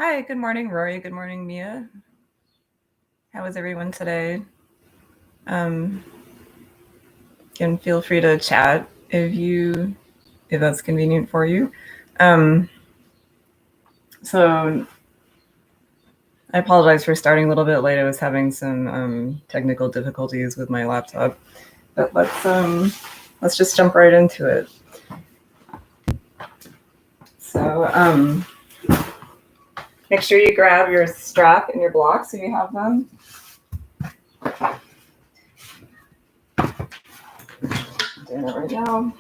Hi, good morning, Rory. Good morning, Mia. How is everyone today? You can feel free to chat if that's convenient for you. So I apologize for starting a little bit late. I was having some technical difficulties with my laptop, but let's just jump right into it. So make sure you grab your strap and your blocks if you have them. I'm doing it right now.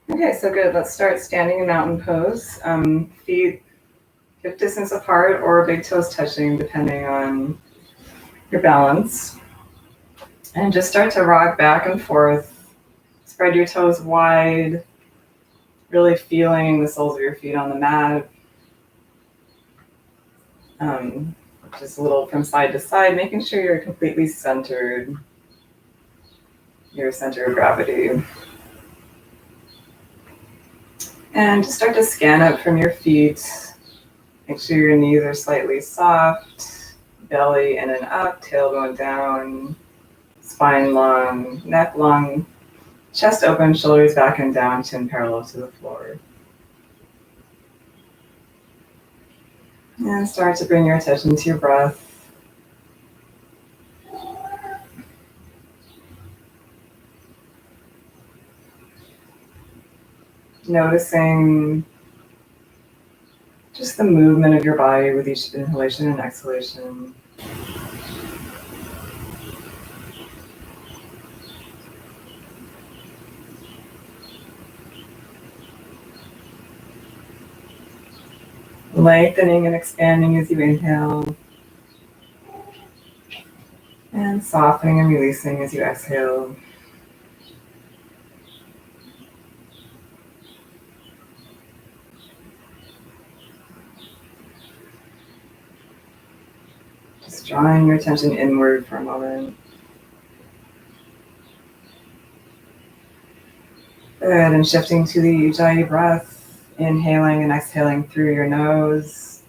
Okay, so good. Let's start standing in mountain pose. Feet hip distance apart or big toes touching, depending on your balance. And just start to rock back and forth. Spread your toes wide, really feeling the soles of your feet on the mat. Just a little from side to side, making sure you're completely centered, your center of gravity. And just start to scan up from your feet. Make sure your knees are slightly soft, belly in and up, tail going down, spine long, neck long, chest open, shoulders back and down, chin parallel to the floor. And start to bring your attention to your breath. Noticing just the movement of your body with each inhalation and exhalation. Lengthening and expanding as you inhale. And softening and releasing as you exhale. Just drawing your attention inward for a moment. Good, and shifting to the Ujjayi breath. Inhaling and exhaling through your nose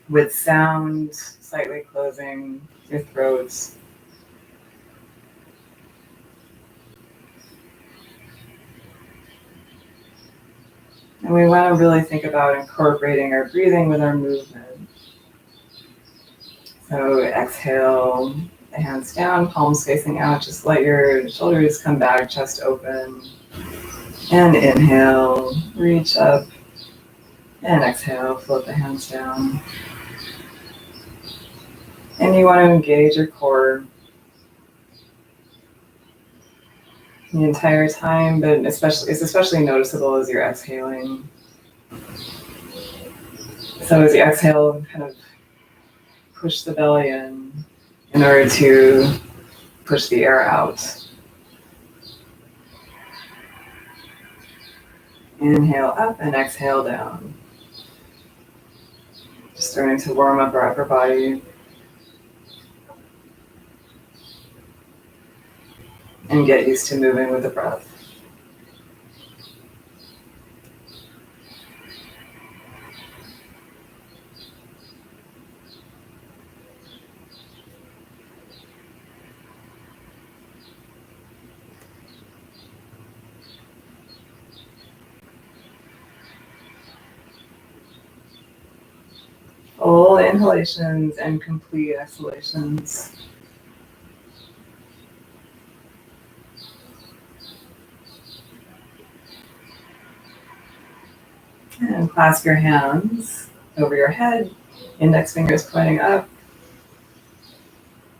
with sound, slightly closing your throat. And we want to really think about incorporating our breathing with our movement. So exhale, the hands down, palms facing out. Just let your shoulders come back, chest open. And inhale, reach up. And exhale, float the hands down. And you want to engage your core the entire time, but it's especially noticeable as you're exhaling. So as you exhale, kind of push the belly in order to push the air out. Inhale up and exhale down. Just starting to warm up our upper body. And get used to moving with the breath. Full inhalations and complete exhalations. And clasp your hands over your head, index fingers pointing up.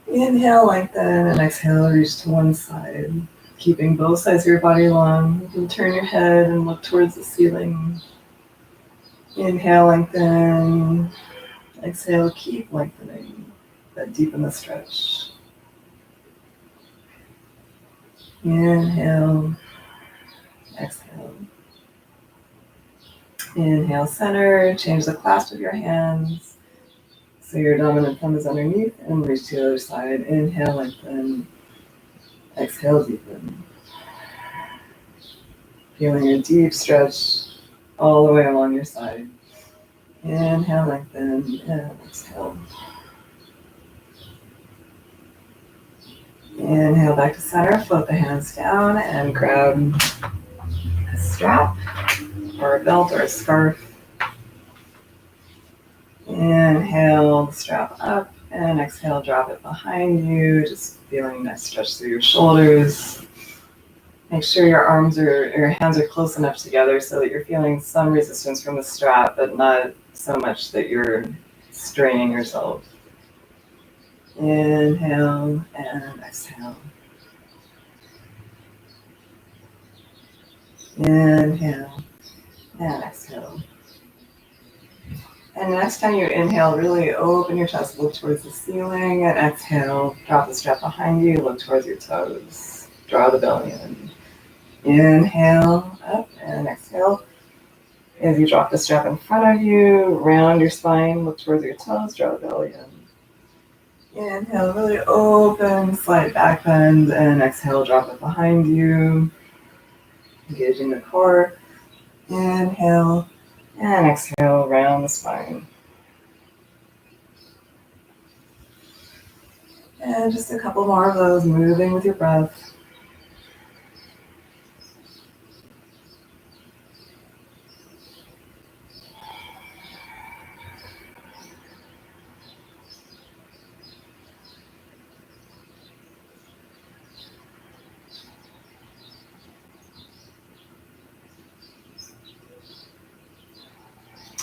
Inhale, lengthen, and exhale, reach to one side. Keeping both sides of your body long. You can turn your head and look towards the ceiling. Inhale, lengthen. Exhale, keep lengthening, but deepen the stretch. Inhale, Inhale, center, change the clasp of your hands. So your dominant thumb is underneath and reach to the other side. Inhale, lengthen. Exhale, deepen. Feeling a deep stretch all the way along your side. Inhale, lengthen, and exhale. Inhale back to center, float the hands down and grab a strap or a belt or a scarf. Inhale the strap up and exhale, drop it behind you, just feeling a nice stretch through your shoulders. Make sure your hands are close enough together so that you're feeling some resistance from the strap, but not so much that you're straining yourself. Inhale and exhale. Inhale and exhale. And next time you inhale, really open your chest, look towards the ceiling, and exhale, drop the strap behind you, look towards your toes. Draw the belly in. Inhale, up, and exhale. As you drop the strap in front of you, round your spine, look towards your toes, draw the belly in. Inhale, really open, slight back bend, and exhale, drop it behind you, engaging the core. Inhale, and exhale, round the spine. And just a couple more of those, moving with your breath.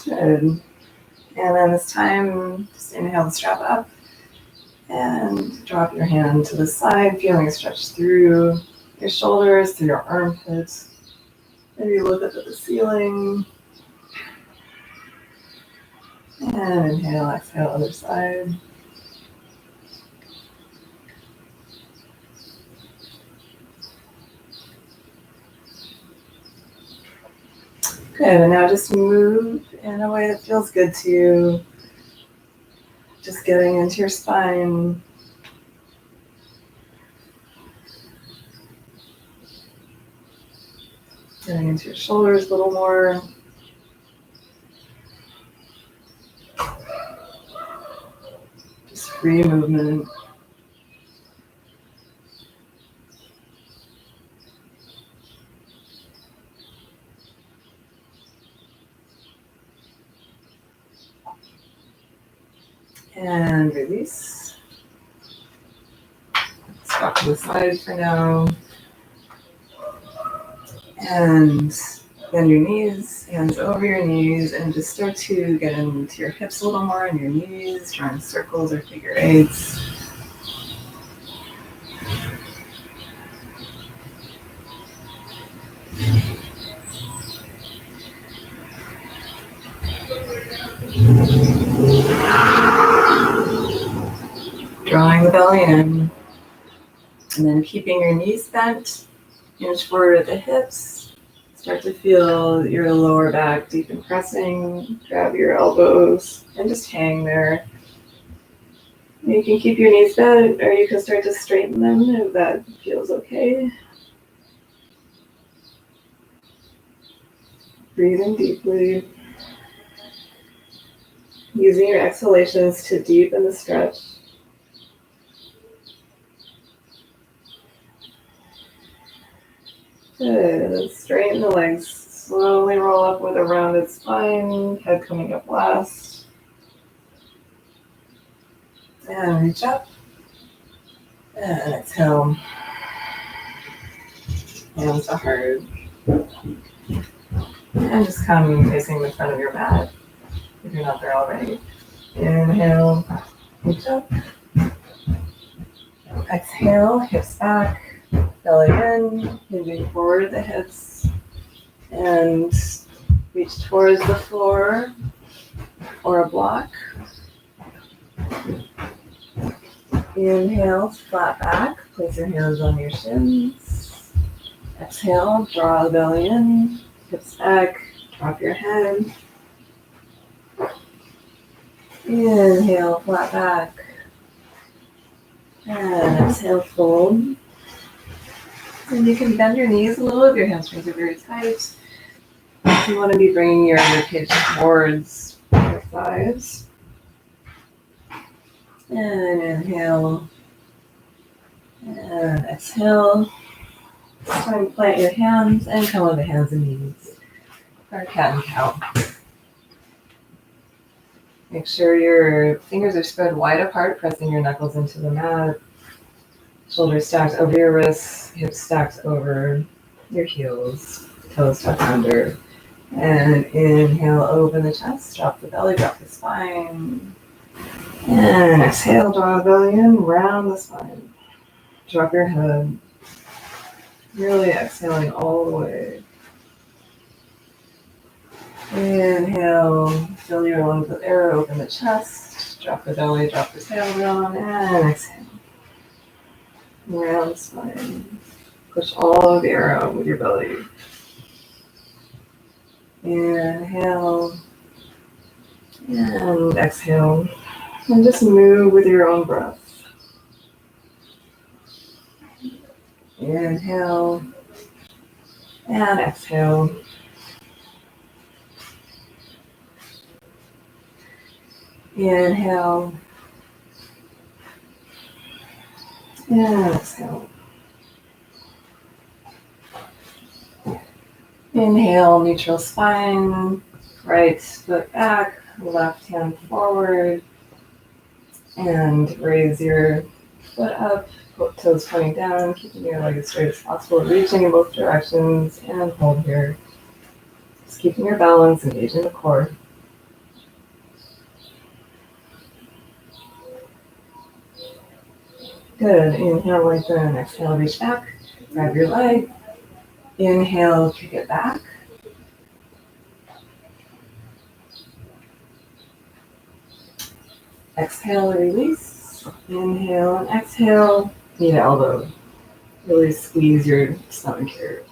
Good. And then this time, just inhale the strap up and drop your hand to the side, feeling a stretch through your shoulders, through your armpits. Maybe look up at the ceiling. And inhale, exhale, other side. Good, and now just move in a way that feels good to you. Just getting into your spine. Getting into your shoulders a little more. Just free movement. And release. Stop to the side for now. And bend your knees, hands over your knees, and just start to get into your hips a little more on your knees, drawing circles or figure eights. Drawing the belly in, and then keeping your knees bent, hinge forward at the hips. Start to feel your lower back deep and pressing. Grab your elbows and just hang there. You can keep your knees bent, or you can start to straighten them if that feels okay. Breathing deeply. Using your exhalations to deepen the stretch. Good. Let's straighten the legs. Slowly roll up with a rounded spine, head coming up last. And reach up. And exhale. Hands to heart. And just come facing the front of your mat if you're not there already. Inhale, reach up. Exhale, hips back. Belly in, moving forward the hips, and reach towards the floor or a block. Inhale, flat back, place your hands on your shins. Exhale, draw the belly in, hips back, Drop your head. Inhale, flat back. And exhale, fold. And you can bend your knees a little if your hamstrings are very tight. If you want to be bringing your ribcage towards your thighs. And inhale. And exhale. This time plant your hands and come on the hands and knees. Or cat and cow. Make sure your fingers are spread wide apart, pressing your knuckles into the mat. Shoulders stacked over your wrists, hips stacked over your heels, toes tucked under. And inhale, open the chest, drop the belly, drop the spine. And exhale, draw the belly in, round the spine. Drop your head. Really exhaling all the way. Inhale, fill your lungs with air, open the chest, drop the belly, drop the tailbone, and exhale. Round the spine. Push all of the air out with your belly. Inhale, and exhale. And just move with your own breath. Inhale, and exhale. Inhale, and exhale. Inhale, neutral spine, right foot back, left hand forward, and raise your foot up, toes pointing down, keeping your leg as straight as possible, reaching in both directions, and hold here. Just keeping your balance, engaging the core. Good. Inhale, lengthen. Exhale, reach back. Grab your leg. Inhale, kick it back. Exhale, release. Inhale and exhale. Knee to elbow. Really squeeze your stomach here.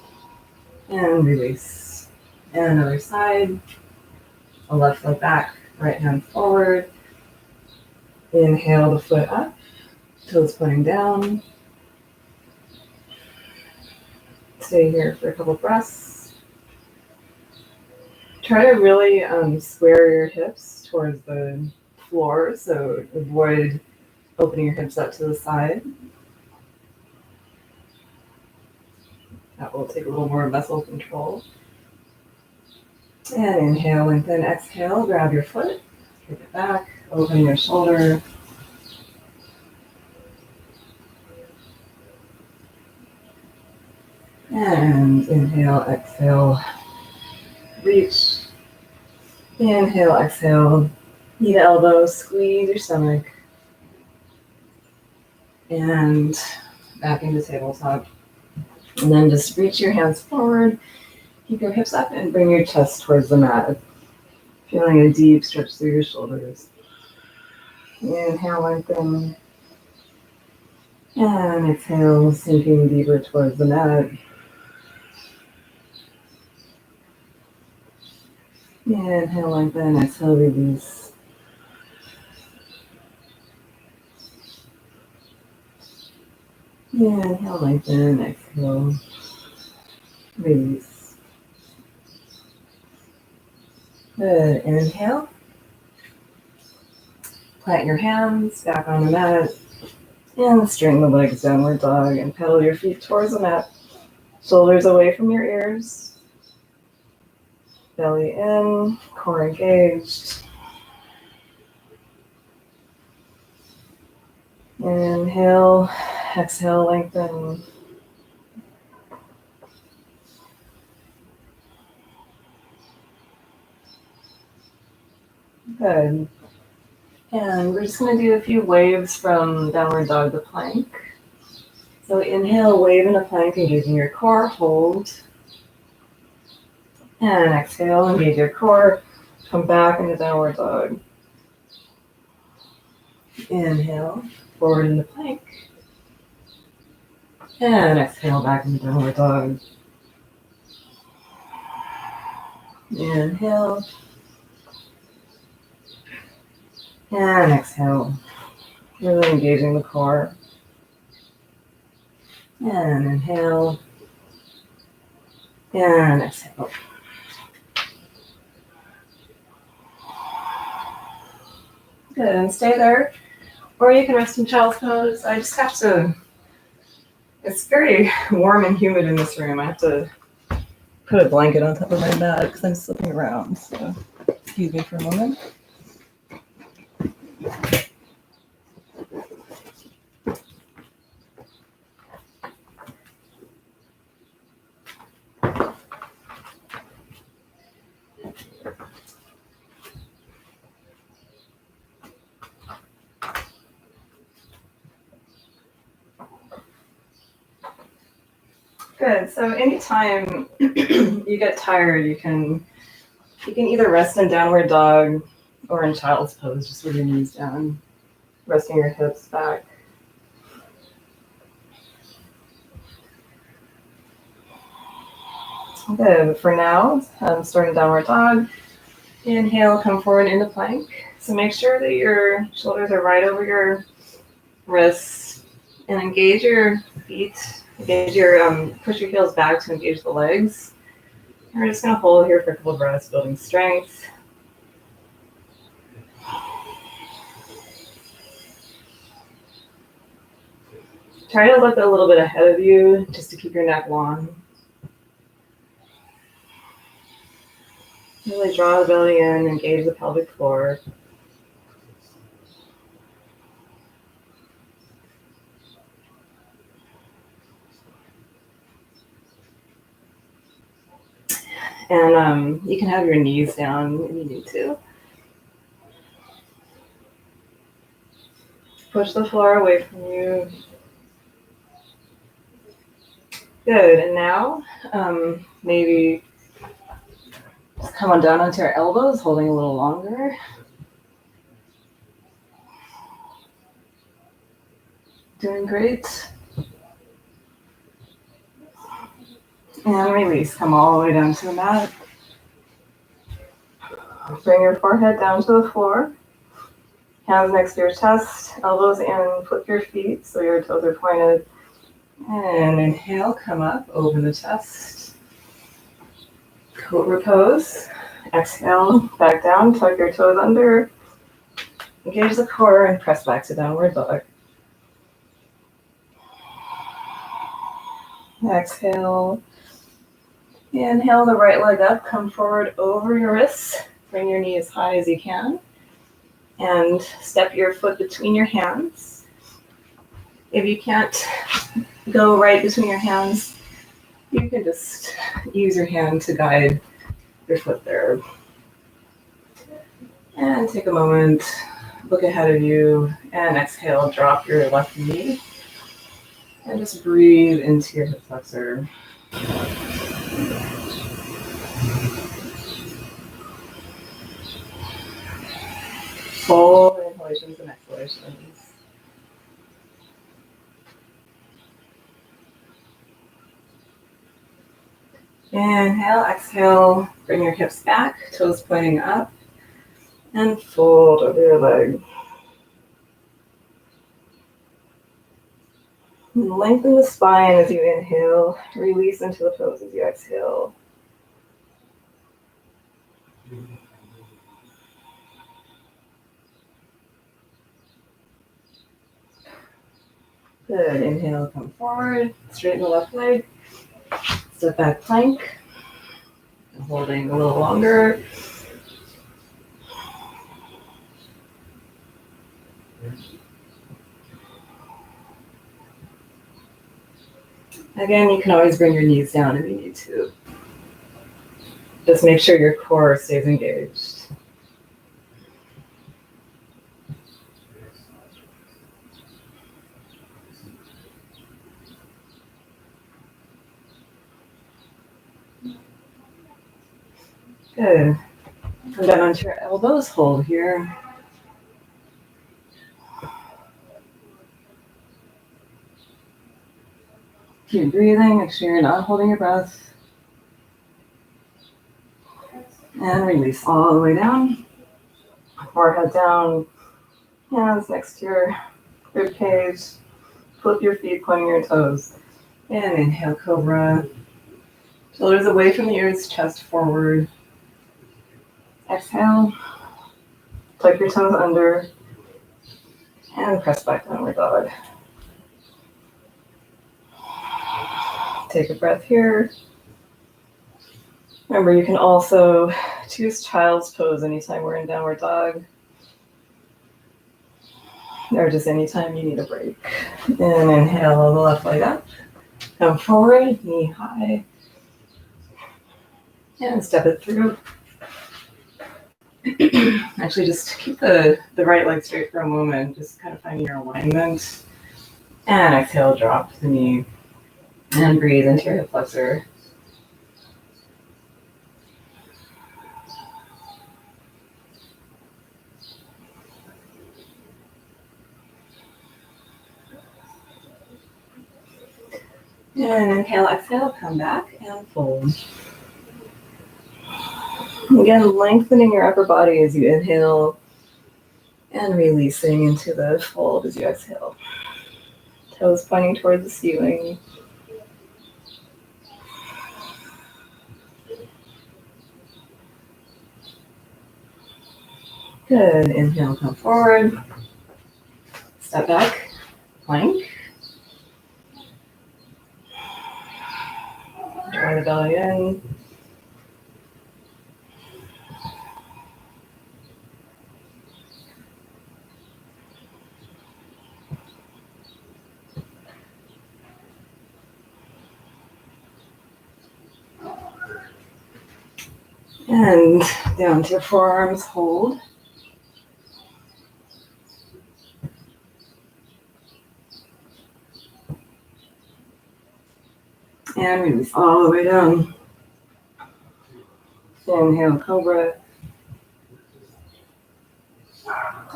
And release. And other side. The left leg back. Right hand forward. Inhale the foot up. Toes pointing down. Stay here for a couple breaths. Try to really square your hips towards the floor, so avoid opening your hips up to the side. That will take a little more muscle control. And inhale, lengthen, exhale, grab your foot, kick it back, open your shoulder. And inhale, exhale, reach. Inhale, exhale, knee to elbow, squeeze your stomach. And back into tabletop. And then just reach your hands forward, keep your hips up, and bring your chest towards the mat. Feeling a deep stretch through your shoulders. Inhale, lengthen. And exhale, sinking deeper towards the mat. Inhale, lengthen, exhale, release. Inhale, lengthen, exhale, release. Good. Inhale. Plant your hands back on the mat. And string the legs, downward dog, and pedal your feet towards the mat. Shoulders away from your ears. Belly in, core engaged. Inhale, exhale, lengthen. Good. And we're just going to do a few waves from downward dog to plank. So inhale, wave in a plank, engaging your core, hold. And exhale, engage your core, come back into downward dog. Inhale, forward into plank. And exhale, back into downward dog. Inhale. And exhale. Really engaging the core. And inhale. And exhale. Good, and stay there. Or you can rest in child's pose. I just have to, it's very warm and humid in this room. I have to put a blanket on top of my bed because I'm slipping around. So excuse me for a moment. Good. So anytime you get tired, you can either rest in downward dog or in child's pose, just with your knees down, resting your hips back. Good. For now, starting downward dog. Inhale, come forward into plank. So make sure that your shoulders are right over your wrists, and engage your feet. Engage your push your heels back to engage the legs. And we're just going to hold here for a couple of breaths, building strength. Try to look a little bit ahead of you just to keep your neck long. Really draw the belly in, engage the pelvic floor. And you can have your knees down if you need to. Push the floor away from you. Good. And now, maybe just come on down onto your elbows, holding a little longer. Doing great. And release. Come all the way down to the mat. Bring your forehead down to the floor. Hands next to your chest, elbows in, flip your feet so your toes are pointed. And inhale, come up, open the chest. Cobra pose. Exhale, back down, tuck your toes under. Engage the core and press back to downward dog. Exhale. Inhale the right leg up, come forward over your wrists. Bring your knee as high as you can. And step your foot between your hands. If you can't go right between your hands, you can just use your hand to guide your foot there. And take a moment, look ahead of you, and exhale, drop your left knee. And just breathe into your hip flexor. Full inhalations and exhalations. Inhale, exhale, bring your hips back, toes pointing up, and fold over your leg. And lengthen the spine as you inhale, release into the pose as you exhale. Good. Inhale, come forward, straighten the left leg, step back plank, and holding a little longer. Again, you can always bring your knees down if you need to. Just make sure your core stays engaged. Good. Come down onto your elbows, hold here. Keep breathing, make sure you're not holding your breath. And release all the way down. Forehead down, hands next to your rib cage. Flip your feet, pointing your toes. And inhale, cobra. Shoulders away from the ears, chest forward. Exhale. Tuck your toes under. And press back downward dog. Take a breath here. Remember, you can also choose child's pose anytime we're in downward dog. Or just anytime you need a break. And inhale the left leg up. Come forward, knee high. And step it through. Actually, just keep the right leg straight for a moment. Just kind of finding your alignment. And exhale, drop the knee. And breathe into your hip flexor. And inhale, exhale, come back and fold. Again, lengthening your upper body as you inhale and releasing into the fold as you exhale. Toes pointing towards the ceiling. Good. Inhale, come forward. Step back, plank. Draw the belly in. And down to your forearms, hold. And release all the way down. Inhale, cobra.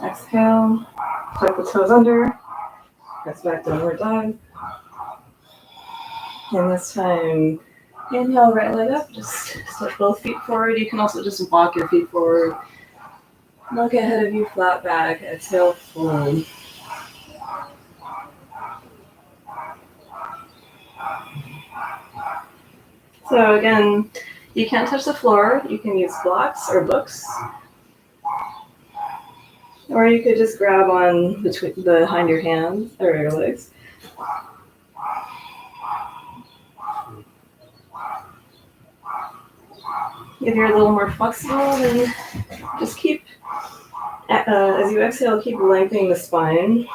Exhale, tuck the toes under. Press back downward dog. And this time, inhale, right leg up. Just step both feet forward. You can also just walk your feet forward. Look ahead of you, flat back. Exhale, fold. So again, you can't touch the floor. You can use blocks or books. Or you could just grab on behind your hands or your legs. If you're a little more flexible, then just keep, as you exhale, keep lengthening the spine.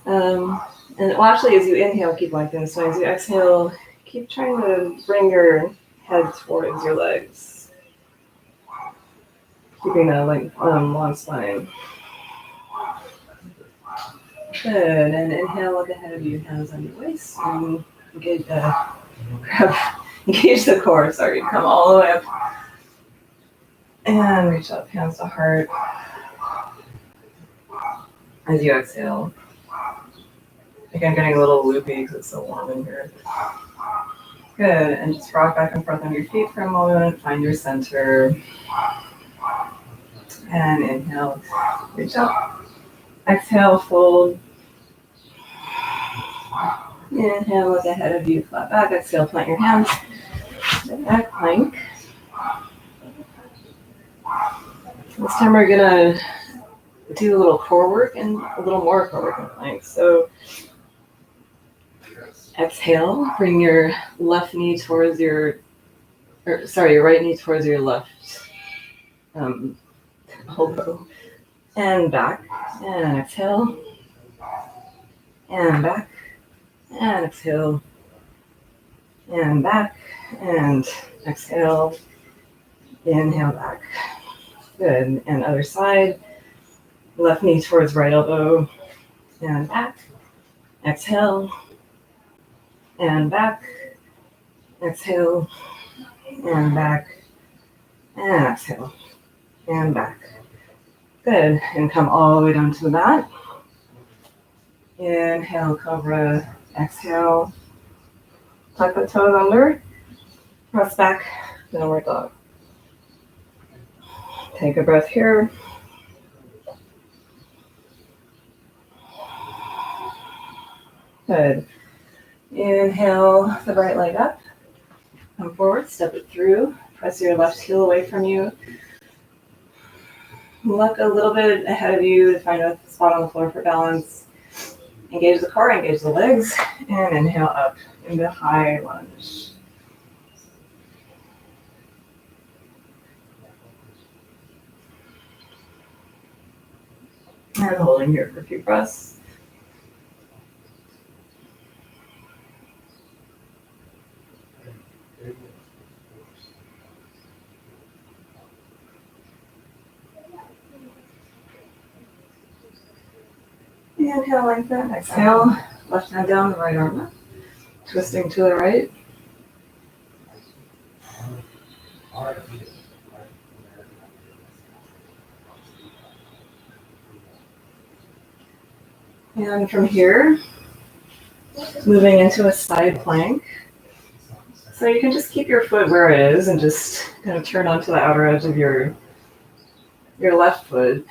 And well, actually, as you inhale, keep lengthening the spine. As you exhale, keep trying to bring your head towards your legs. Keeping a long spine. Good. And inhale, look ahead of you, hands on your waist. And engage the core. Sorry, come all the way up. And reach up, hands to heart. As you exhale. I think I'm getting a little loopy because it's so warm in here. Good. And just rock back and forth on your feet for a moment. Find your center. And inhale, reach up. Exhale, fold. Inhale, look ahead of you, flat back. Exhale, plant your hands. Step back, plank. This time we're gonna do a little core work and a little more core work in plank. So exhale, bring your left knee towards your right knee towards your left elbow. And back, and exhale, and back, and exhale, and back, and exhale, inhale back. Good, and other side, left knee towards right elbow, and back, exhale, and back, exhale, and back, and exhale, and back. Good, and come all the way down to the mat. Inhale, cobra, exhale, tuck the toes under, Press back, downward dog. Take a breath here. Good. Inhale the right leg up. Come forward, step it through. Press your left heel away from you. Look a little bit ahead of you to find a spot on the floor for balance. Engage the core, engage the legs, and inhale up into high lunge. And holding here for a few breaths. Inhale, lengthen. Exhale, left hand down, the right arm up. Twisting to the right. And from here, moving into a side plank. So you can just keep your foot where it is and just kind of turn onto the outer edge of your left foot.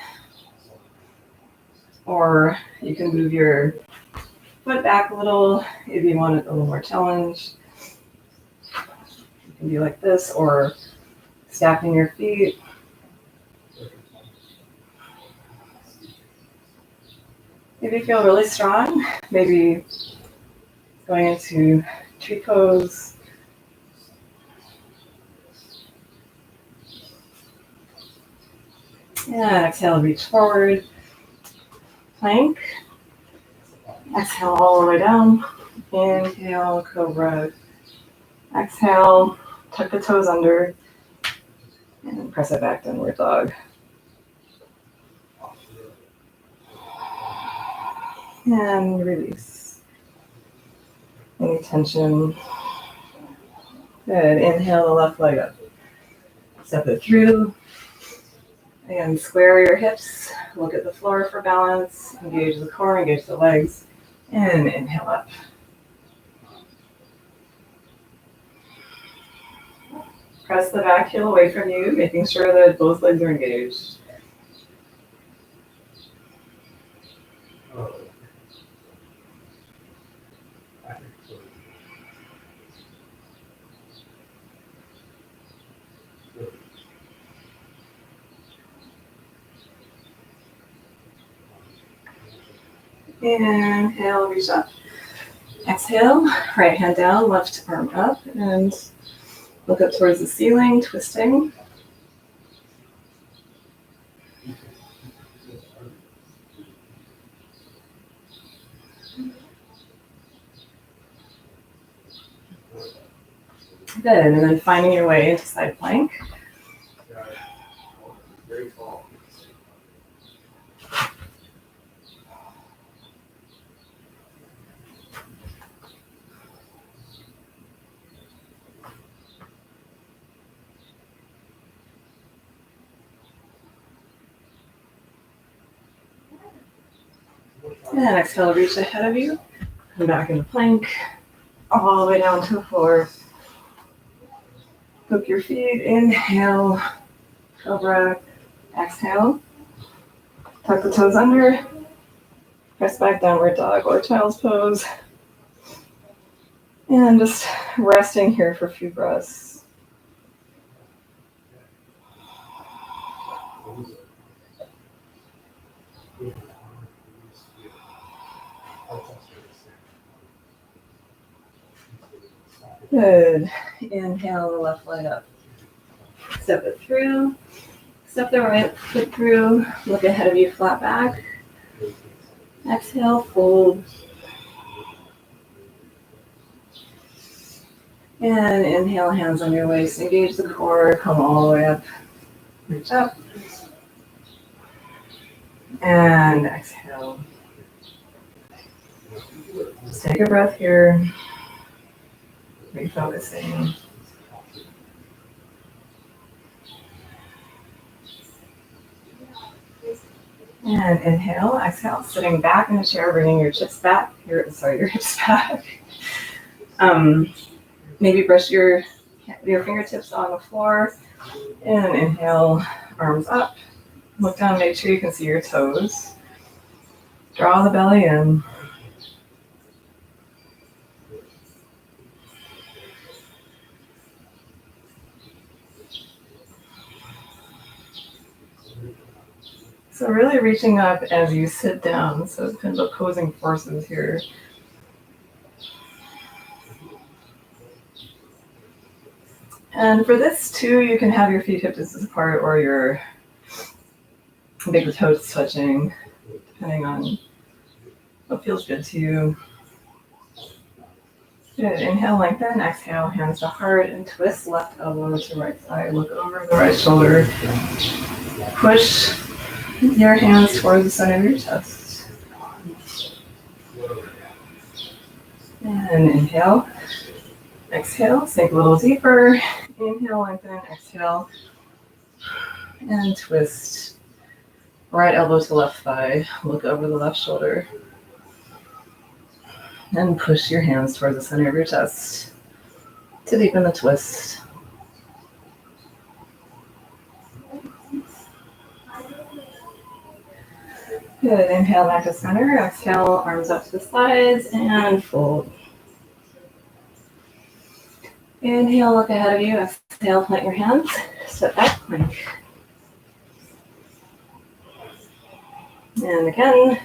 Or you can move your foot back a little if you want it a little more challenge. You can be like this or stacking your feet. If you feel really strong, maybe going into tree pose. And exhale, reach forward. Plank. Exhale all the way down. Inhale, cobra. Exhale, tuck the toes under. And press it back, downward dog. And release any tension. Good. Inhale the left leg up. Step it through. Again, square your hips. Look at the floor for balance. Engage the core, engage the legs. And inhale up. Press the back heel away from you, making sure that both legs are engaged. Inhale, reach up. Exhale, right hand down, left arm up, and look up towards the ceiling, twisting. Good, and then finding your way into side plank. And exhale, reach ahead of you. Come back into plank, all the way down to the floor. Hook your feet, inhale, cobra, exhale. Tuck the toes under, press back, downward dog or child's pose. And just resting here for a few breaths. Good. Inhale the left leg up. Step it through. Step the right foot through. Look ahead of you, flat back. Exhale, fold. And inhale, hands on your waist. Engage the core. Come all the way up. Reach up. And exhale. Just take a breath here. Refocusing. And inhale, exhale, sitting back in a chair, bringing your hips back. Your hips back. Maybe brush your Your fingertips on the floor. And inhale, arms up. Look down, make sure you can see your toes. Draw the belly in. So really reaching up as you sit down. So it's kind of opposing forces here. And for this too, you can have your feet hip distance apart or your big toes touching, depending on what feels good to you. Good. Inhale, lengthen. Exhale, hands to heart and twist left elbow to right side. Look over the right shoulder. Push your hands towards the center of your chest. And inhale. Exhale, sink a little deeper. Inhale, lengthen. Exhale. And twist. Right elbow to left thigh. Look over the left shoulder. And push your hands towards the center of your chest to deepen the twist. Good. Inhale back to center. Exhale, arms up to the sides and fold. Inhale, look ahead of you. Exhale, plant your hands. Step back, plank. And again,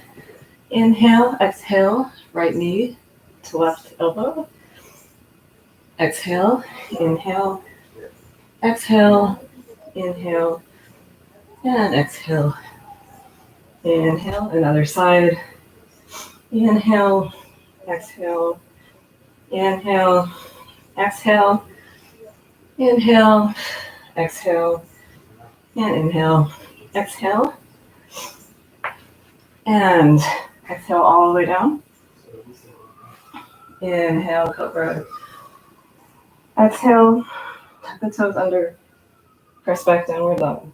inhale, exhale, right knee to left elbow. Exhale, inhale, exhale, inhale, and exhale. Inhale, another side. Inhale, exhale, inhale, exhale, inhale, exhale, and inhale, exhale, and exhale all the way down. Inhale, cobra. Exhale, tuck the toes under, press back downward dog.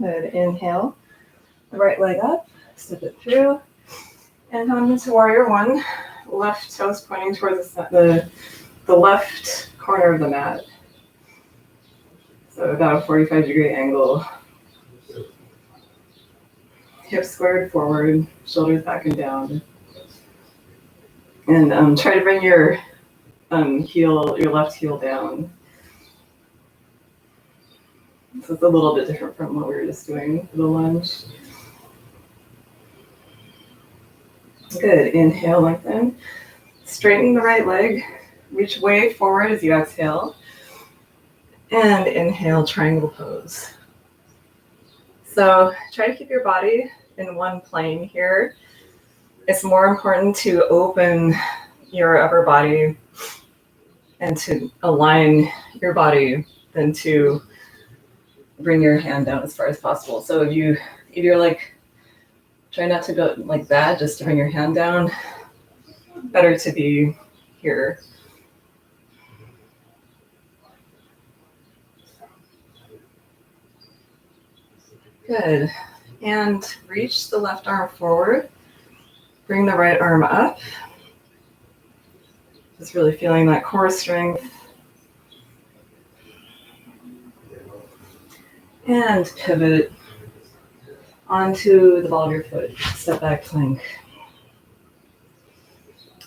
Good. Inhale, the right leg up, step it through, and come into warrior one. Left toes pointing towards the left corner of the mat. So about a 45-degree angle. Hips squared forward, shoulders back and down. And try to bring your left heel down. So it's a little bit different from what we were just doing for the lunge. Good. Inhale, lengthen. Straighten the right leg. Reach way forward as you exhale. And inhale, triangle pose. So try to keep your body in one plane here. It's more important to open your upper body and to align your body than to bring your hand down as far as possible. So if you're like, try not to go like that, just to bring your hand down. Better to be here. Good. And reach the left arm forward. Bring the right arm up. Just really feeling that core strength. And pivot onto the ball of your foot. Step back plank.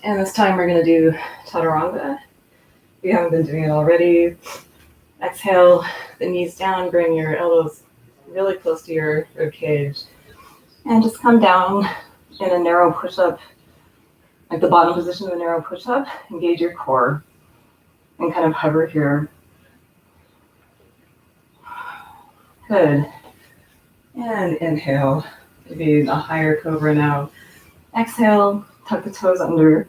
And this time we're going to do chaturanga. If you haven't been doing it already, exhale, the knees down, bring your elbows really close to your rib cage. And just come down in a narrow push-up, like the bottom position of a narrow push-up. Engage your core and kind of hover here. Good. And inhale, maybe a higher cobra now. Exhale, tuck the toes under,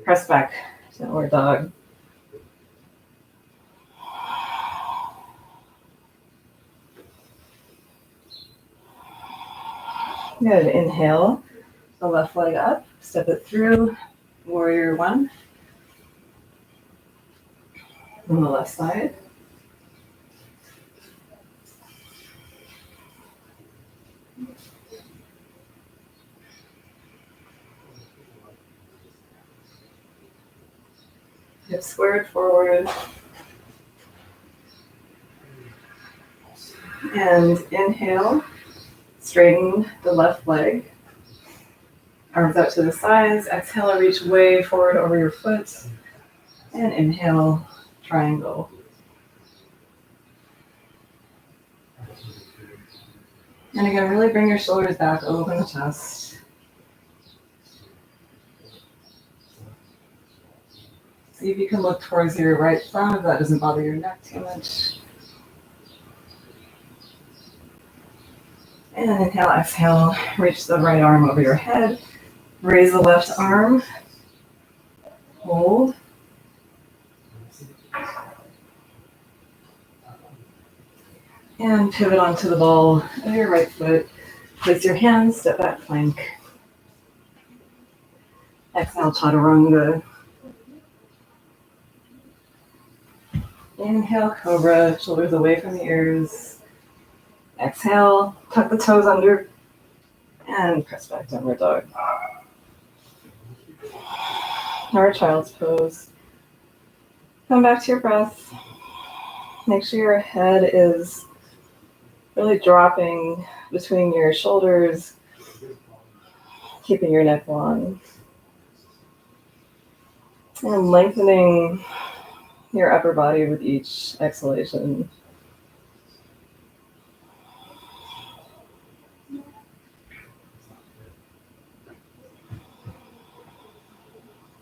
press back, downward dog. Good. Inhale, the left leg up, step it through, warrior one. On the left side. Hips squared forward. And inhale, straighten the left leg. Arms out to the sides. Exhale, reach way forward over your foot. And inhale, triangle. And again, really bring your shoulders back, open the chest. See if you can look towards your right thumb if that doesn't bother your neck too much. And inhale, exhale, reach the right arm over your head. Raise the left arm. Hold. And pivot onto the ball of your right foot. Place your hands, step back plank. Exhale, chaturanga. Inhale, cobra, shoulders away from the ears. Exhale, tuck the toes under, and press back downward dog. Our child's pose. Come back to your breath. Make sure your head is really dropping between your shoulders, keeping your neck long. And lengthening your upper body with each exhalation.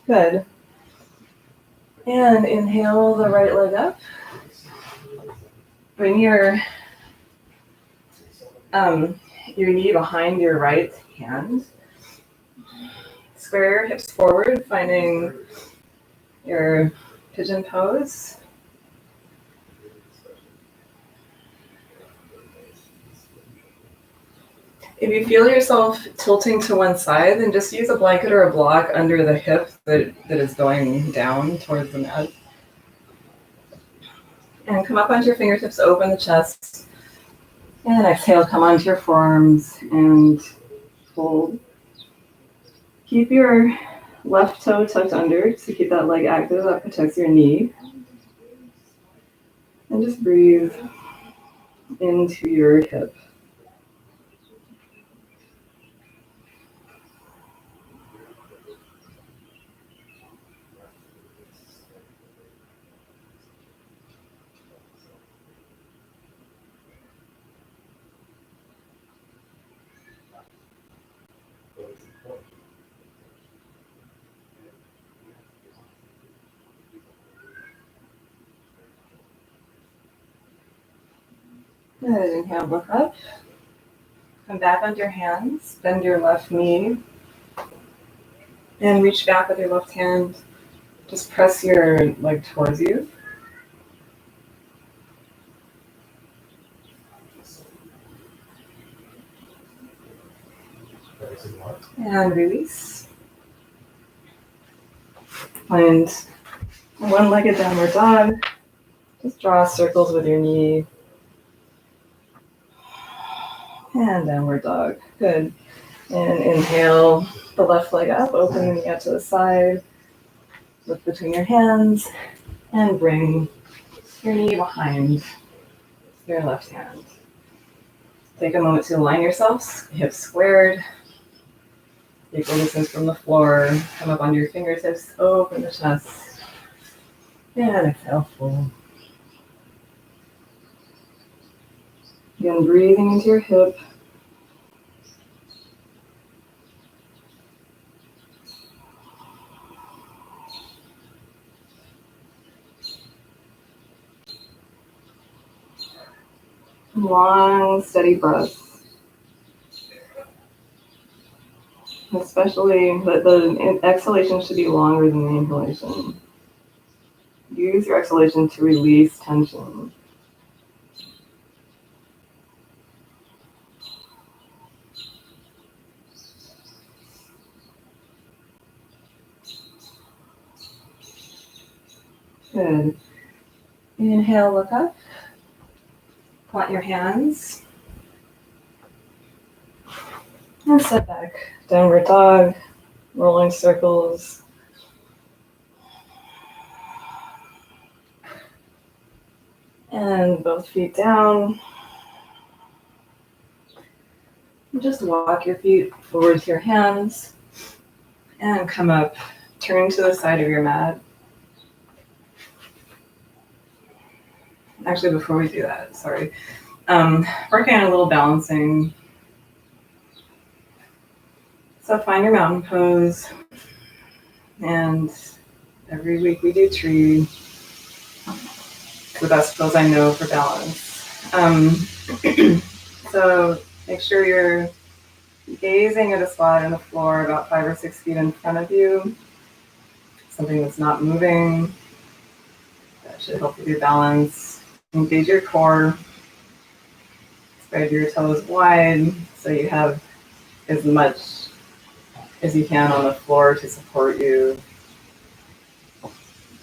Good. And inhale the right leg up. Bring your knee behind your right hand. Square your hips forward, finding your pigeon pose. If you feel yourself tilting to one side, then just use a blanket or a block under the hip that is going down towards the mat. And come up onto your fingertips, open the chest. And exhale, come onto your forearms and hold. Keep your left toe tucked under to keep that leg active. That protects your knee. And just breathe into your hip. Good. Inhale, look up. Come back onto your hands. Bend your left knee. And reach back with your left hand. Just press your leg towards you. And release. Find one-legged downward dog. Just draw circles with your knee. And downward dog. Good. And inhale the left leg up, open the knee out to the side. Look between your hands and bring your knee behind your left hand. Take a moment to align yourselves, hips squared. Equal distance from the floor. Come up onto your fingertips, open the chest. And exhale, fold. Again, breathing into your hip. Long, steady breath. Especially that the exhalation should be longer than the inhalation. Use your exhalation to release tension. Good. Inhale, look up. Plant your hands. And step back. Downward dog. Rolling circles. And both feet down. Just walk your feet forward to your hands and come up, turn to the side of your mat. Actually, before we do that, sorry. Working on a little balancing. So find your mountain pose. And every week we do tree. It's the best pose I know for balance. So make sure you're gazing at a spot on the floor about 5 or 6 feet in front of you. Something that's not moving. That should help with your balance. Engage your core. Spread your toes wide so you have as much as you can on the floor to support you.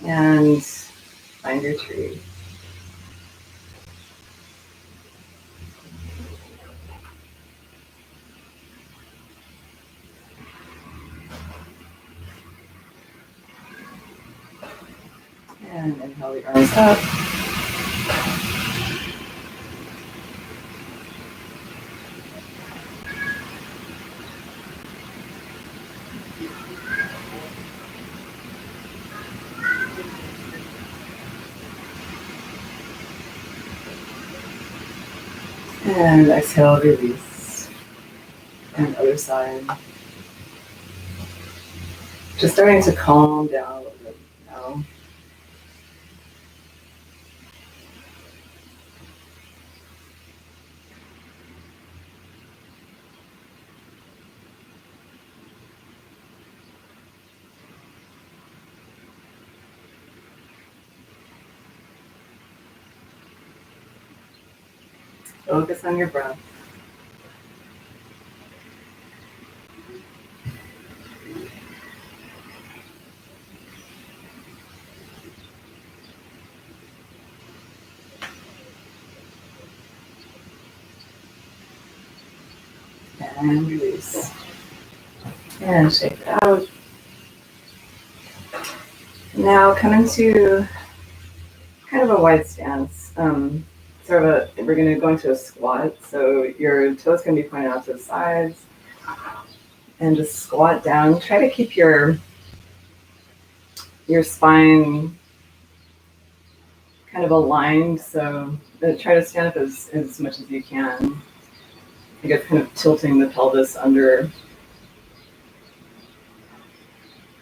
And find your tree. And inhale the arms up. And exhale, release. And other side. Just starting to calm down a little bit now. Focus on your breath. And release. And shake it out. Now come into kind of a wide stance. We're going to go into a squat. So your toes can be pointed out to the sides. And just squat down. Try to keep your spine kind of aligned. So try to stand up as much as you can. I guess kind of tilting the pelvis under.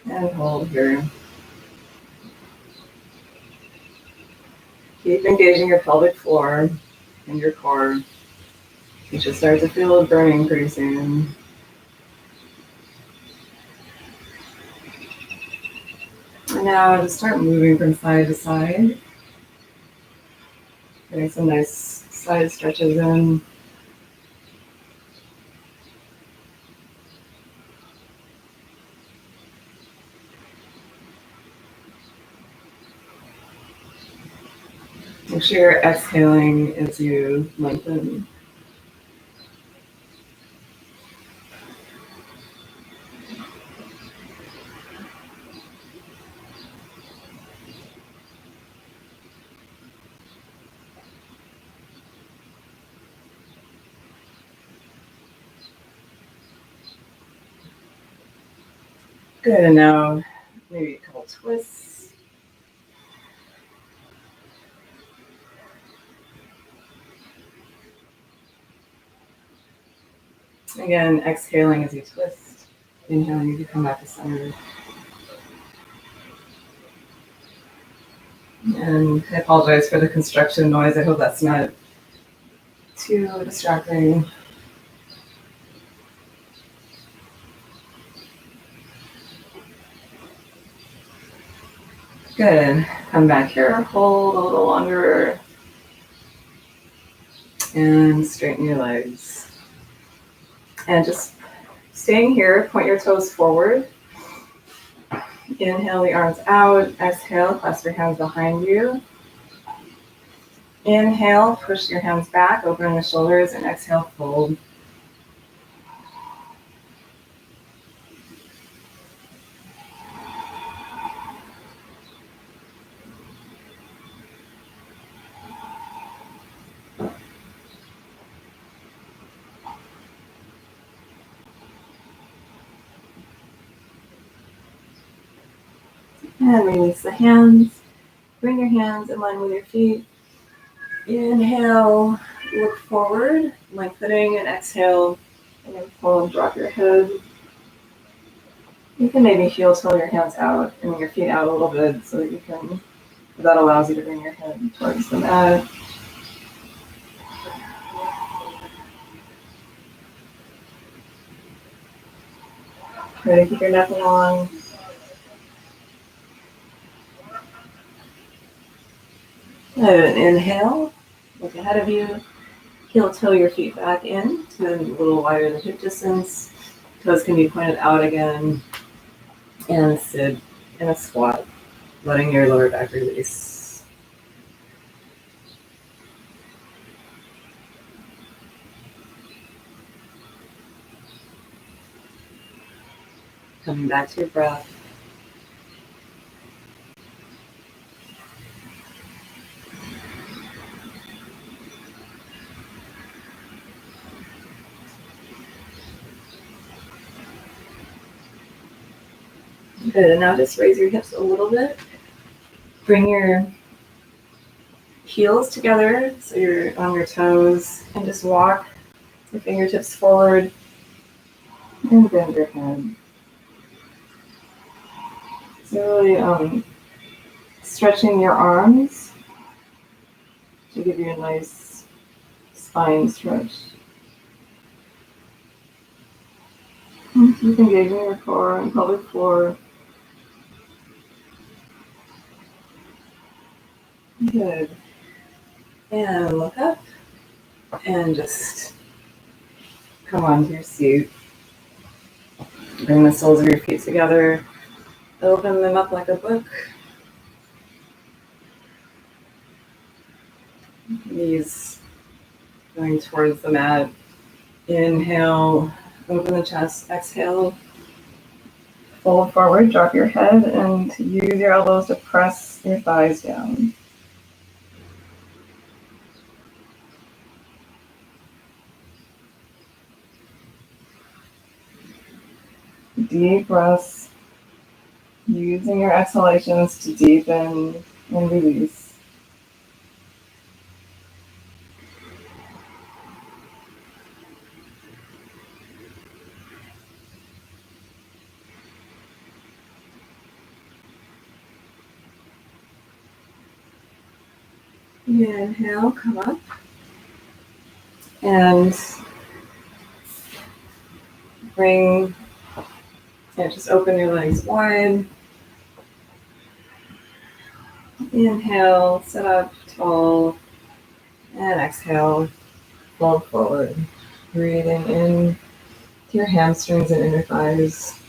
And hold here. Keep engaging your pelvic floor and your core. You should start to feel it burning pretty soon. And now just start moving from side to side. Getting some nice side stretches in. Make sure you're exhaling as you lengthen. Good, and now maybe a couple twists. Again, exhaling as you twist. Inhaling as you come back to center. And I apologize for the construction noise. I hope that's not too distracting. Good. Come back here, hold a little longer. And straighten your legs. And just staying here, point your toes forward. Inhale the arms out. Exhale, clasp your hands behind you. Inhale, push your hands back, open the shoulders, and exhale, fold. And release the hands. Bring your hands in line with your feet. Inhale, look forward, lengthening, and exhale. And then pull and drop your head. You can maybe heel toe your hands out and your feet out a little bit so that you can, that allows you to bring your head towards the mat. Try to keep your neck long. And inhale, look ahead of you. Heel toe your feet back in to a little wider than hip distance. Toes can be pointed out again. And sit in a squat, letting your lower back release. Coming back to your breath. Good, and now just raise your hips a little bit. Bring your heels together so you're on your toes, and just walk your fingertips forward and bend your head. So really stretching your arms to give you a nice spine stretch. Keep engaging your core and pelvic floor. Good. And look up and just come onto your seat. Bring the soles of your feet together. Open them up like a book. Knees going towards the mat. Inhale, open the chest. Exhale, fold forward, drop your head, and use your elbows to press your thighs down. Deep breaths, using your exhalations to deepen and release. Inhale, come up, and just open your legs wide. Inhale, sit up tall, and exhale, fold forward. Breathing in to your hamstrings and inner thighs.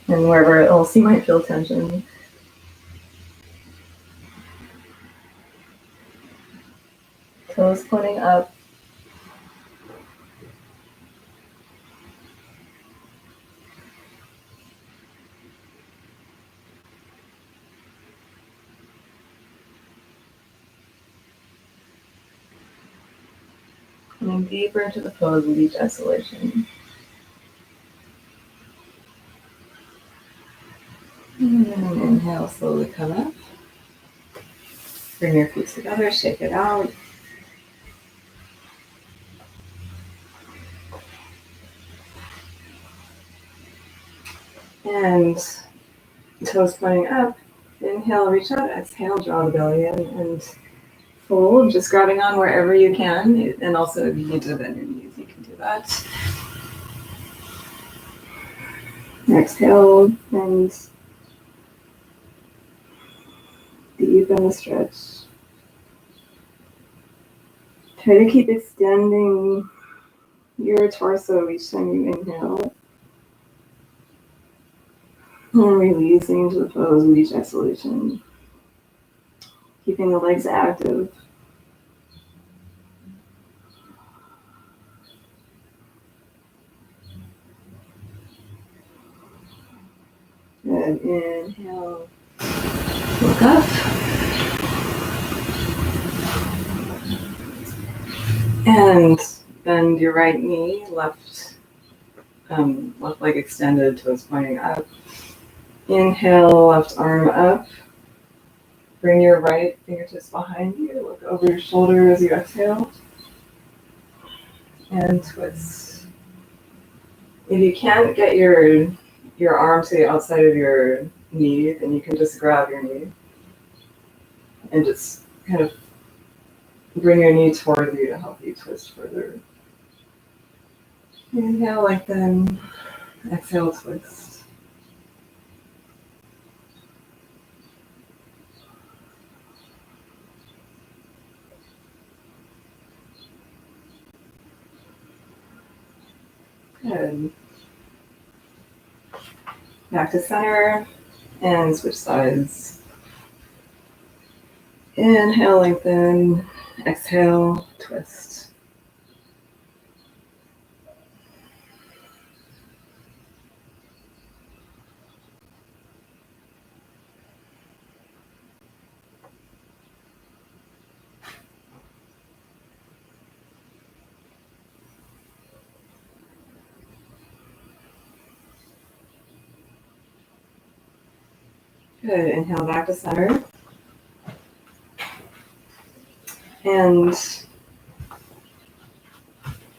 And wherever else you might feel tension. Toes pointing up. Coming deeper into the pose with each exhalation. And inhale, slowly come up. Bring your feet together, shake it out. And toes pointing up. Inhale, reach out. Exhale, draw the belly in and fold, just grabbing on wherever you can. And also if you need to bend your knees, you can do that. Exhale and deepen the stretch. Try to keep extending your torso each time you inhale. And releasing to the pose with each exhalation. Keeping the legs active. Good. Inhale. Look up. And bend your right knee, left Left leg extended, toes pointing up. Inhale, left arm up. Bring your right fingertips behind you. Look over your shoulder as you exhale. And twist. If you can't get your arm to the outside of your knee, then you can just grab your knee and just kind of bring your knee toward you to help you twist further. Inhale, lengthen. Exhale, twist. Good. Back to center and switch sides. Inhale, lengthen. Exhale, twist. Good. Inhale back to center. And see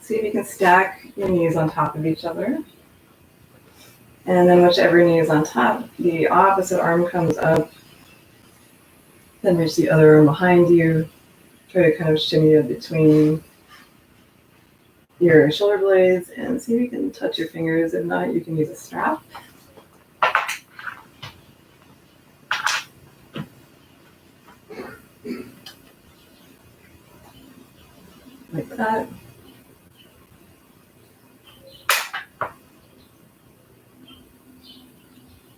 if you can stack your knees on top of each other. And then whichever knee is on top, the opposite arm comes up. Then reach the other arm behind you. Try to kind of shimmy it between your shoulder blades and see if you can touch your fingers. If not, you can use a strap. Like that.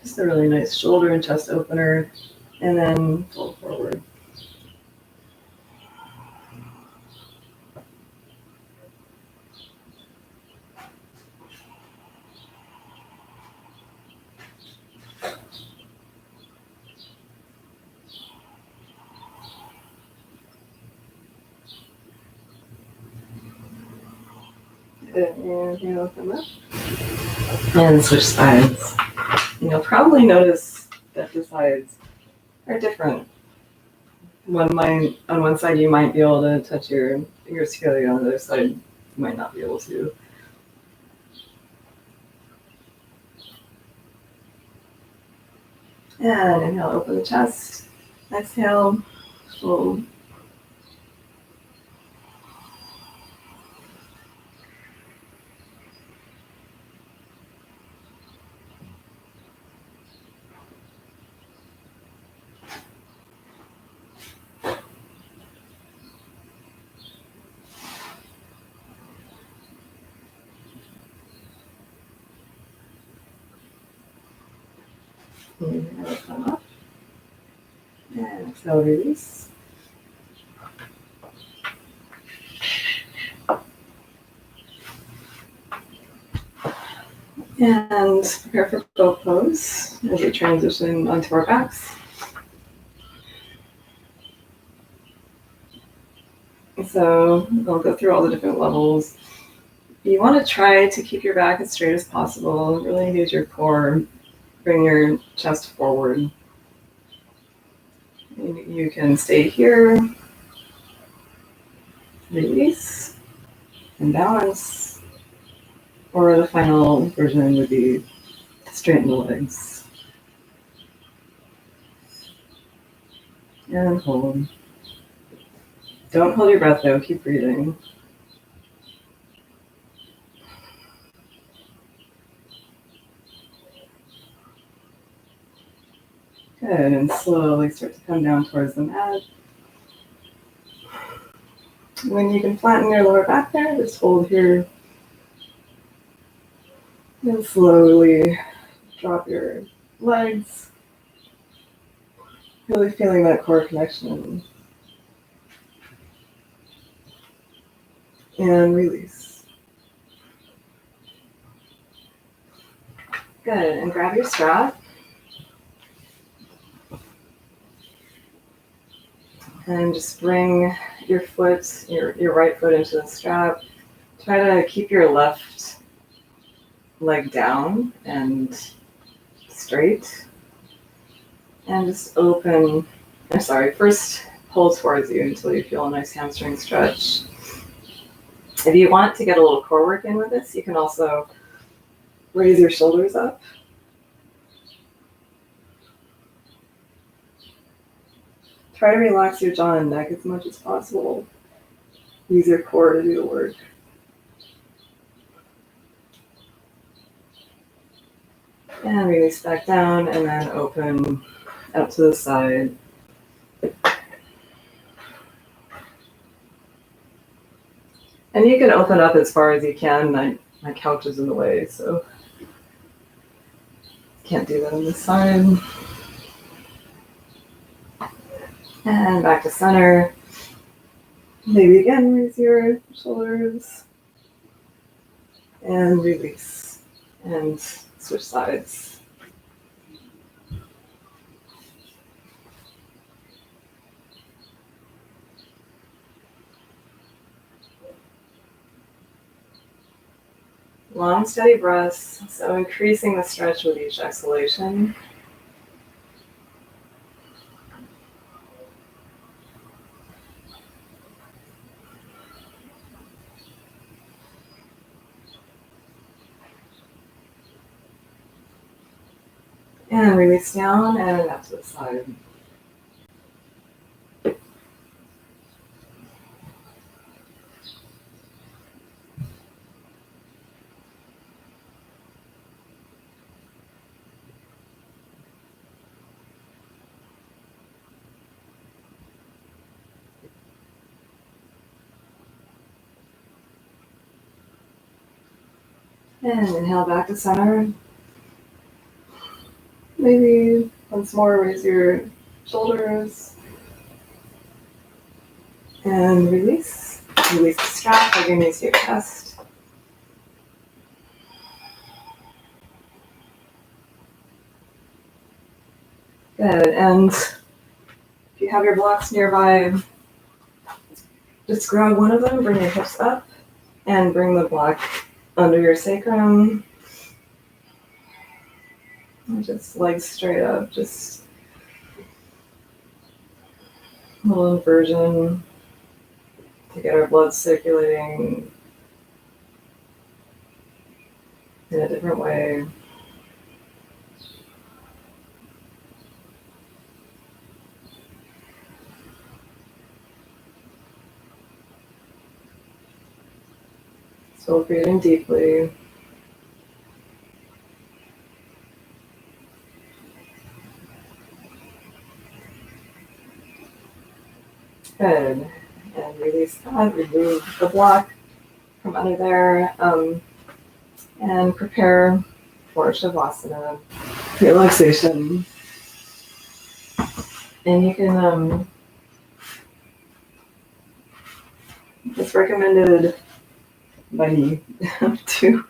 Just a really nice shoulder and chest opener. And then fold forward. Inhale, come up. And switch sides. You'll probably notice that the sides are different. On one side you might be able to touch your fingers together, on the other side you might not be able to. And inhale, open the chest. Exhale, fold. Inhale, come up. And exhale, release. And prepare for boat pose as we transition onto our backs. So I'll go through all the different levels. You want to try to keep your back as straight as possible. Really engage your core. Bring your chest forward. You can stay here, release, and balance. Or the final version would be straighten the legs. And hold. Don't hold your breath though, keep breathing. Good, and slowly start to come down towards the mat. When you can flatten your lower back there, just hold here. And slowly drop your legs. Really feeling that core connection. And release. Good, and grab your strap. And just bring your right foot into the strap. Try to keep your left leg down and straight. And just first pull towards you until you feel a nice hamstring stretch. If you want to get a little core work in with this, you can also raise your shoulders up. Try to relax your jaw and neck as much as possible. Use your core to do the work. And release back down, and then open out to the side. And you can open up as far as you can. My couch is in the way, so can't do that on this side. And back to center. Maybe again, raise your shoulders. And release. And switch sides. Long, steady breaths, so increasing the stretch with each exhalation. And release down and out to the side. And inhale back to center. Maybe once more, raise your shoulders. And release. Release the strap, hug your knees to your chest. Good, and if you have your blocks nearby, just grab one of them, bring your hips up, and bring the block under your sacrum. And just legs straight up, just a little inversion to get our blood circulating in a different way. Still breathing deeply. Good. And release that. Remove the block from under there. And prepare for Savasana. Relaxation. And you can, it's recommended by me to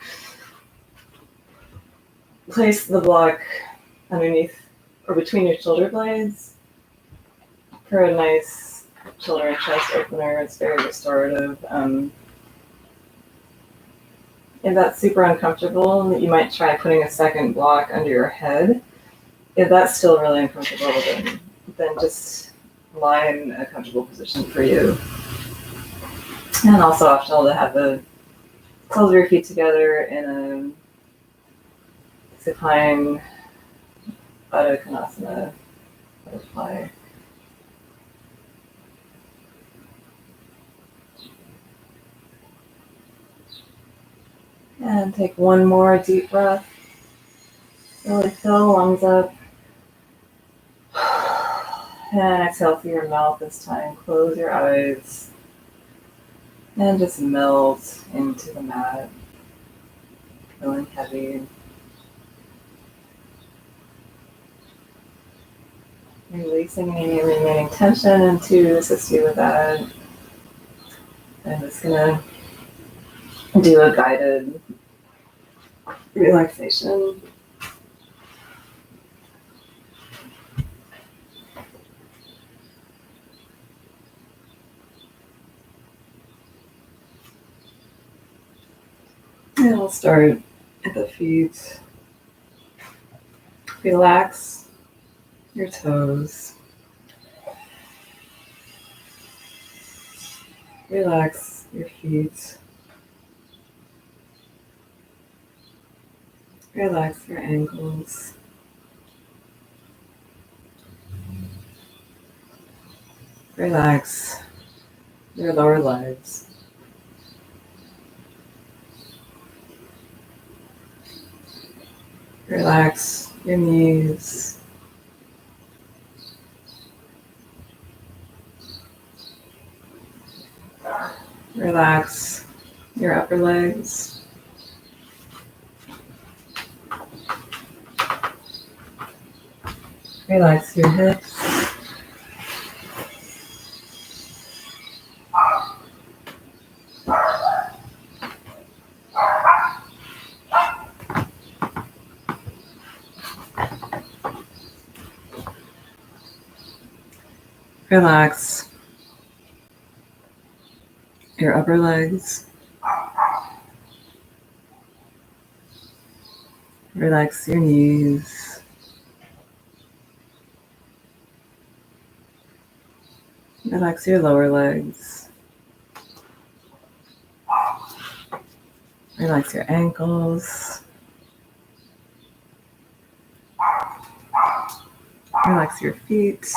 place the block underneath or between your shoulder blades for a nice shoulder and chest opener. It's very restorative. If that's super uncomfortable, you might try putting a second block under your head. If that's still really uncomfortable, then just lie in a comfortable position for you. And also optional to have the soles of your feet together in a supine Baddha Konasana butterfly. And take one more deep breath. Really fill lungs up. And exhale through your mouth this time. Close your eyes. And just melt into the mat. Feeling heavy. Releasing any remaining tension, and to assist you with that, I'm just gonna do a guided relaxation. And we'll start at the feet. Relax your toes. Relax your feet. Relax your ankles. Relax your lower legs. Relax your knees. Relax your upper legs. Relax your hips. Relax your upper legs. Relax your knees. Relax your lower legs. Relax your ankles. Relax your feet.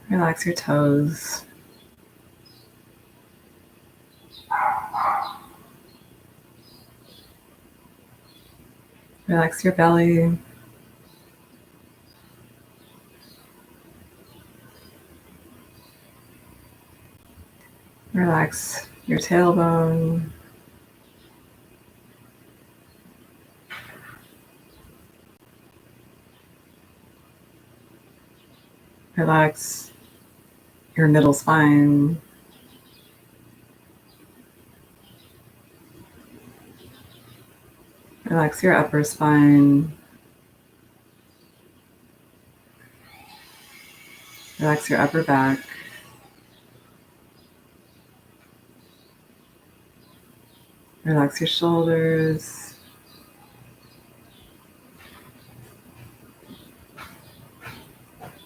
Relax your toes. Relax your belly. Relax your tailbone. Relax your middle spine. Relax your upper spine. Relax your upper back. Relax your shoulders.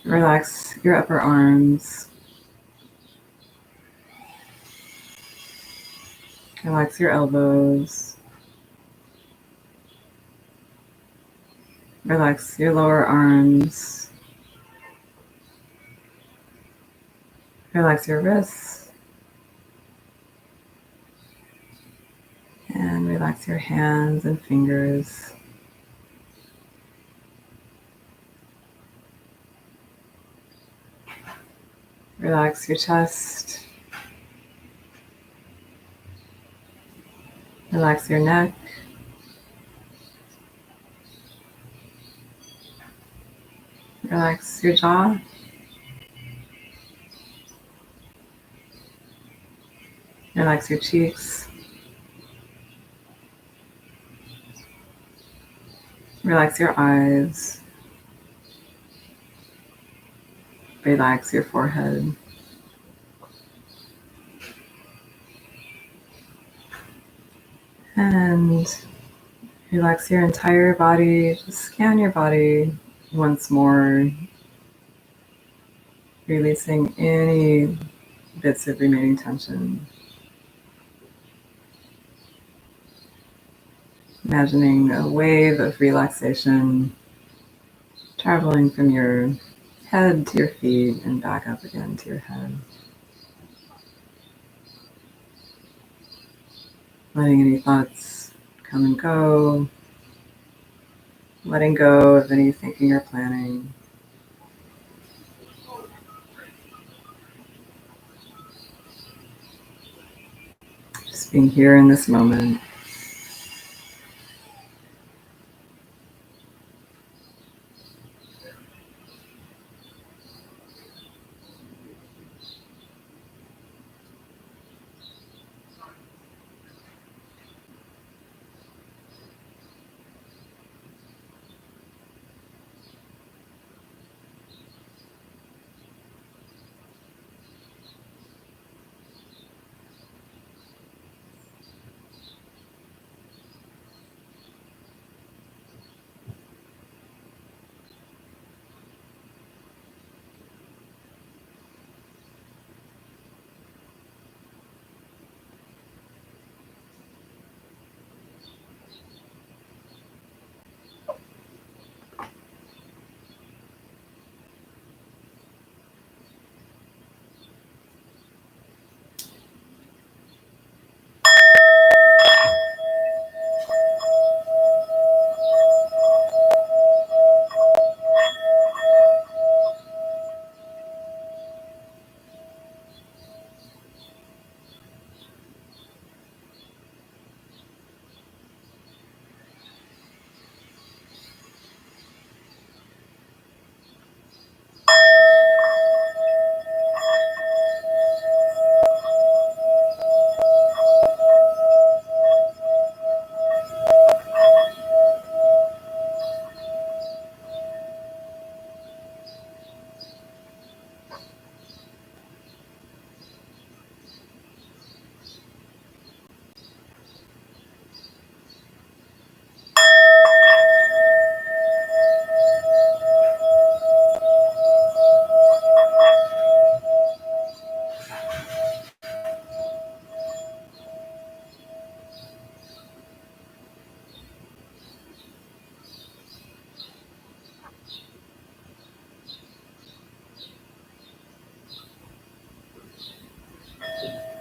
Relax your upper arms. Relax your elbows. Relax your lower arms. Relax your wrists. And relax your hands and fingers. Relax your chest. Relax your neck. Relax your jaw. Relax your cheeks. Relax your eyes. Relax your forehead. And relax your entire body. Just scan your body once more, releasing any bits of remaining tension. Imagining a wave of relaxation traveling from your head to your feet and back up again to your head. Letting any thoughts come and go. Letting go of any thinking or planning. Just being here in this moment.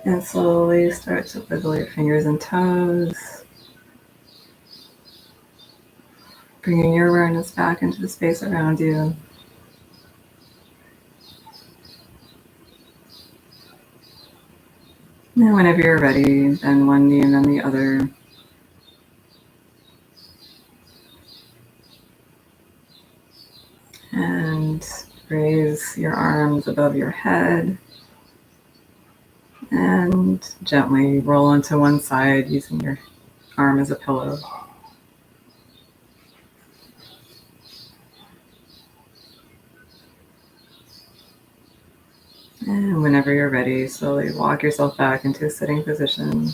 And slowly start to wiggle your fingers and toes, bringing your awareness back into the space around you. And whenever you're ready, bend one knee and then the other. And raise your arms above your head. And gently roll onto one side using your arm as a pillow. And whenever you're ready, slowly walk yourself back into a sitting position.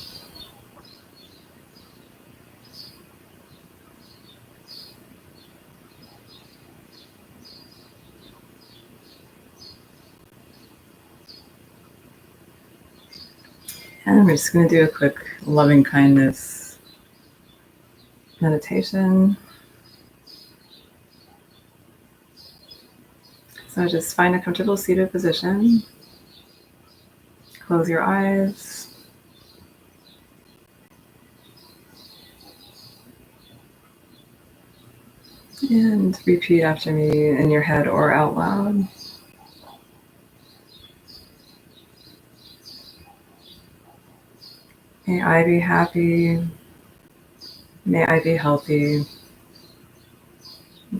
And we're just going to do a quick loving kindness meditation. So just find a comfortable seated position. Close your eyes. And repeat after me in your head or out loud. May I be happy. May I be healthy.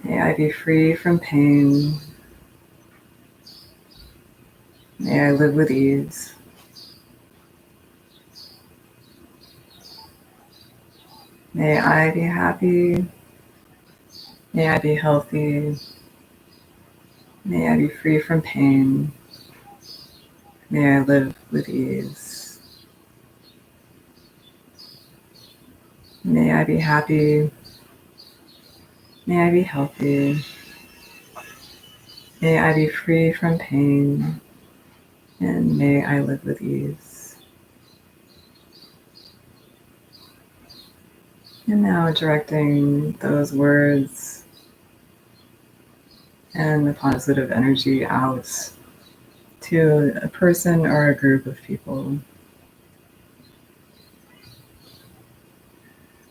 May I be free from pain. May I live with ease. May I be happy. May I be healthy. May I be free from pain. May I live with ease. May I be happy. May I be healthy. May I be free from pain. And may I live with ease. And now directing those words and the positive energy out to a person or a group of people.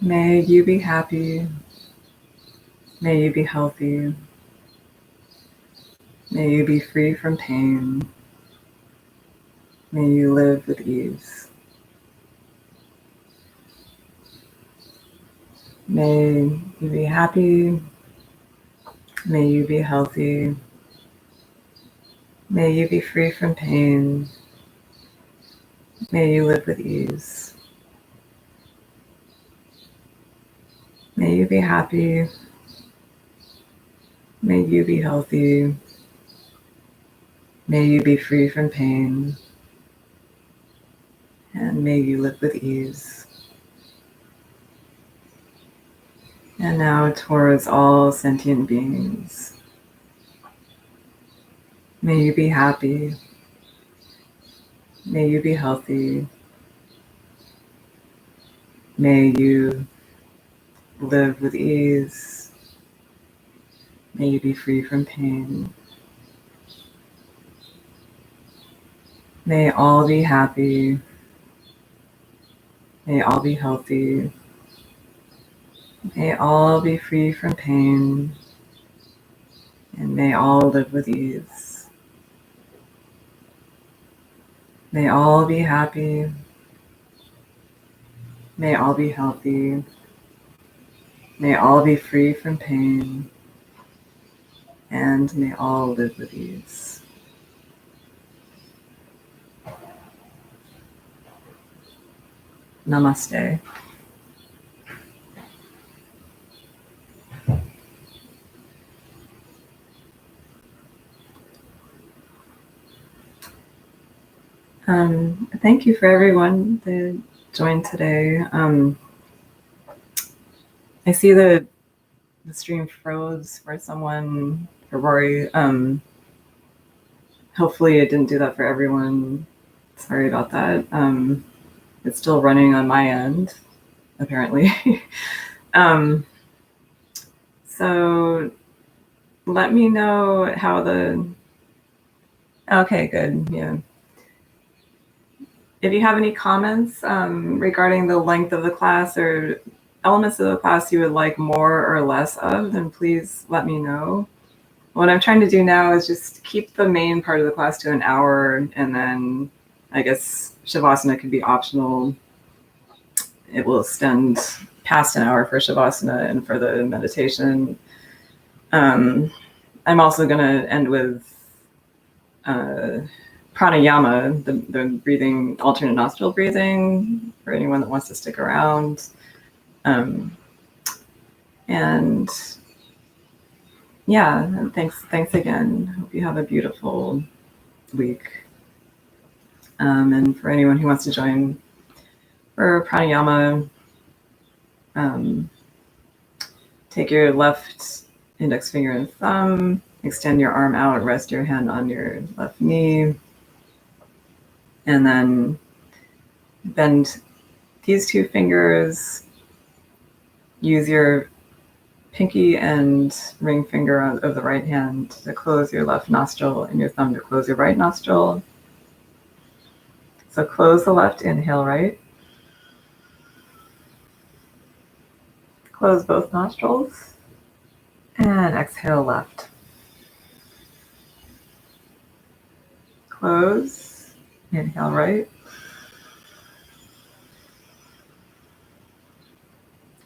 May you be happy. May you be healthy. May you be free from pain. May you live with ease. May you be happy. May you be healthy. May you be free from pain. May you live with ease. May you be happy. May you be healthy. May you be free from pain. And may you live with ease. And now towards all sentient beings. May you be happy. May you be healthy. May you live with ease. May you be free from pain. May all be happy. May all be healthy. May all be free from pain. And may all live with ease. May all be happy. May all be healthy. May all be free from pain. And may all live with ease. Namaste. Thank you for everyone that joined today. I see the stream froze for someone, for Rory. Hopefully it didn't do that for everyone. Sorry about that. It's still running on my end, apparently. So let me know how okay, good, yeah. if you have any comments regarding the length of the class or elements of the class you would like more or less of, then please let me know. What I'm trying to do now is just keep the main part of the class to an hour, and then I guess Shavasana could be optional. It will extend past an hour for Shavasana and for the meditation. I'm also going to end with Pranayama, the breathing, alternate nostril breathing, for anyone that wants to stick around. And yeah, thanks again. Hope you have a beautiful week. And for anyone who wants to join for Pranayama, take your left index finger and thumb, extend your arm out, rest your hand on your left knee, and then bend these two fingers. Use your pinky and ring finger of the right hand to close your left nostril and your thumb to close your right nostril. So close the left, inhale right. Close both nostrils and exhale left. Close, inhale right.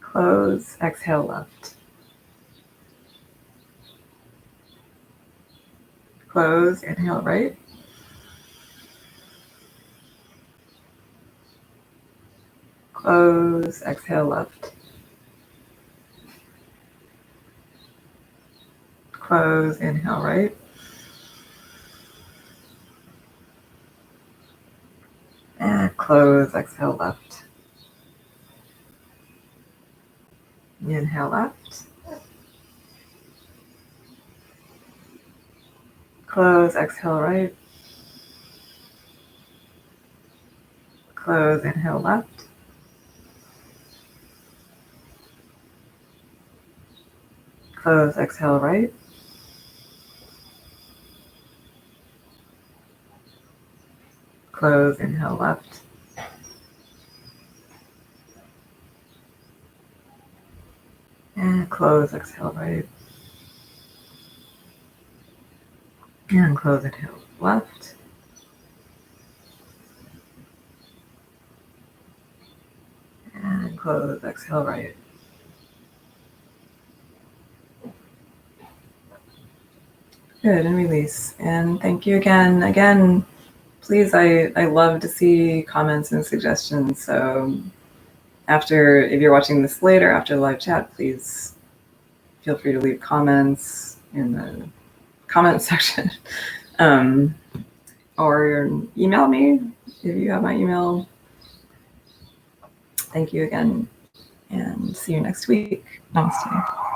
Close, exhale left. Close, inhale right. Close, exhale left. Close, inhale right. And close, exhale left. Inhale left. Close, exhale right. Close, inhale left. Close, exhale right. Close, inhale left. And close, exhale right. And close, inhale left. And close, exhale right. Good, and release. And thank you again. Again, please, I love to see comments and suggestions. So if you're watching this later, after the live chat, please feel free to leave comments in the comment section. Or email me if you have my email. Thank you again, and see you next week. Namaste.